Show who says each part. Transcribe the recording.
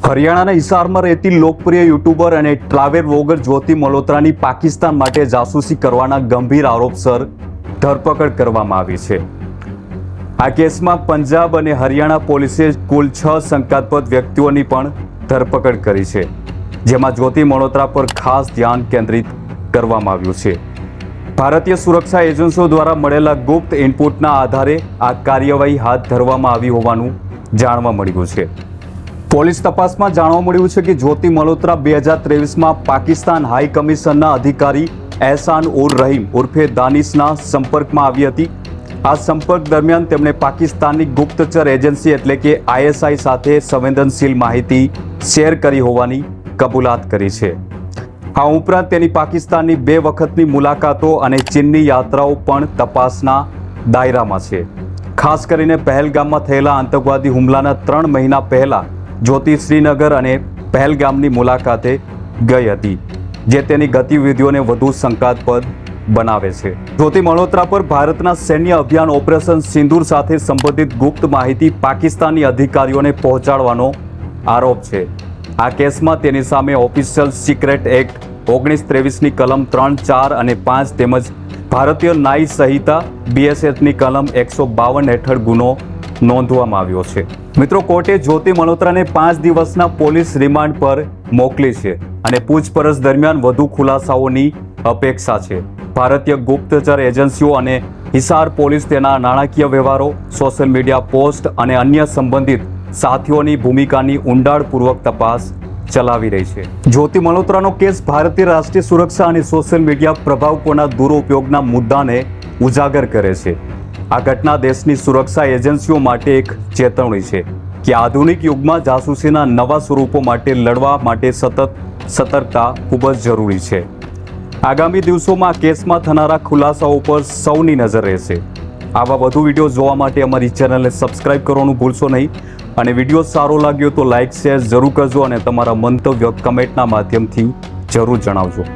Speaker 1: હરિયાણાના હિસારમાં રહેતી લોકપ્રિય યુટ્યુબર અને ટ્રાવેલ વ્લોગર જ્યોતિ મલ્હોત્રાની પાકિસ્તાન માટે જાસૂસી કરવાના ગંભીર આરોપસર ધરપકડ કરવામાં આવી છે। આ કેસમાં પંજાબ અને હરિયાણા પોલીસે કુલ 6 શંકાસ્પદ વ્યક્તિઓની પણ ધરપકડ કરી છે, જેમાં જ્યોતિ મલ્હોત્રા પર ખાસ ધ્યાન કેન્દ્રિત કરવામાં આવ્યું છે। ભારતીય સુરક્ષા એજન્સીઓ દ્વારા મળેલા ગુપ્ત ઇનપુટના આધારે આ કાર્યવાહી હાથ ધરવામાં આવી હોવાનું જાણવા મળ્યું છે। પોલીસ તપાસમાં જાણવા મળ્યું છે કે જ્યોતિ મલ્હોત્રા 2023માં પાકિસ્તાન હાઈ કમિશનના અધિકારી એહસાન ઉર રહીમ ઉર્ફે દાનિશના સંપર્કમાં આવી હતી। આ સંપર્ક દરમિયાન તેમણે પાકિસ્તાનની ગુપ્તચર એજન્સી એટલે કે ISI સાથે સંવેદનશીલ માહિતી શેર કરી હોવાની કબૂલાત કરી છે। આ ઉપરાંત તેની પાકિસ્તાનની 2 વખતની મુલાકાતો અને ચીનની યાત્રાઓ પણ તપાસના દાયરામાં છે। ખાસ કરીને પહેલગામમાં થયેલા આતંકવાદી હુમલાના 3 મહિના પહેલા જ્યોતિ શ્રીનગર અને પહેલગામની મુલાકાતે ગઈ હતી, જે તેની ગતિવિધિઓને વધુ શંકાસ્પદ બનાવે છે। જ્યોતિ મલ્હોત્રા પર ભારતના સૈન્ય અભિયાન ઓપરેશન સિંદૂર સાથે સંબંધિત ગુપ્ત માહિતી પાકિસ્તાની અધિકારીઓને પહોંચાડવાનો આરોપ છે। આ કેસમાં તેની સામે ઓફિશિયલ સિક્રેટ એક્ટ 1923ની કલમ 3, 4 અને 5 તેમજ ભારતીય ન્યાય સંહિતા BSSની કલમ 152 હેઠળ ગુનો નોંધવામાં આવ્યો છે। મિત્રો, કોર્ટે જ્યોતિ મલ્હોત્રાને 5 દિવસના પોલીસ રિમાન્ડ પર મોકલી છે અને પૂછપરછ દરમિયાન વધુ ખુલાસાઓની અપેક્ષા છે। ભારતીય ગુપ્તચર એજન્સીઓ અને હિસાર પોલીસ તેના નાણાકીય વ્યવહારો, સોશિયલ મીડિયા પોસ્ટ અને અન્ય સંબંધિત સાથીઓની ભૂમિકાની ઊંડાણપૂર્વક તપાસ ચલાવી રહી છે। જ્યોતિ મલ્હોત્રાનો કેસ ભારતીય રાષ્ટ્રીય સુરક્ષા અને સોશિયલ મીડિયા પ્રભાવકોના દુરુપયોગના મુદ્દાને ઉજાગર કરે છે। આ ઘટના દેશની સુરક્ષા એજન્સીઓ માટે એક ચેતવણી છે કે આધુનિક યુગમાં જાસૂસીના નવા સ્વરૂપો માટે લડવા માટે સતત સતર્કતા ખૂબ જ જરૂરી છે। આગામી દિવસોમાં આ કેસમાં થનારા ખુલાસાઓ પર સૌની નજર રહેશે। આવા વધુ વિડીયો જોવા માટે અમારી ચેનલને સબસ્ક્રાઇબ કરવાનું ભૂલશો નહીં અને વિડીયો સારો લાગ્યો તો લાઇક શેર જરૂર કરજો અને તમારા મંતવ્ય કમેન્ટના માધ્યમથી જરૂર જણાવજો।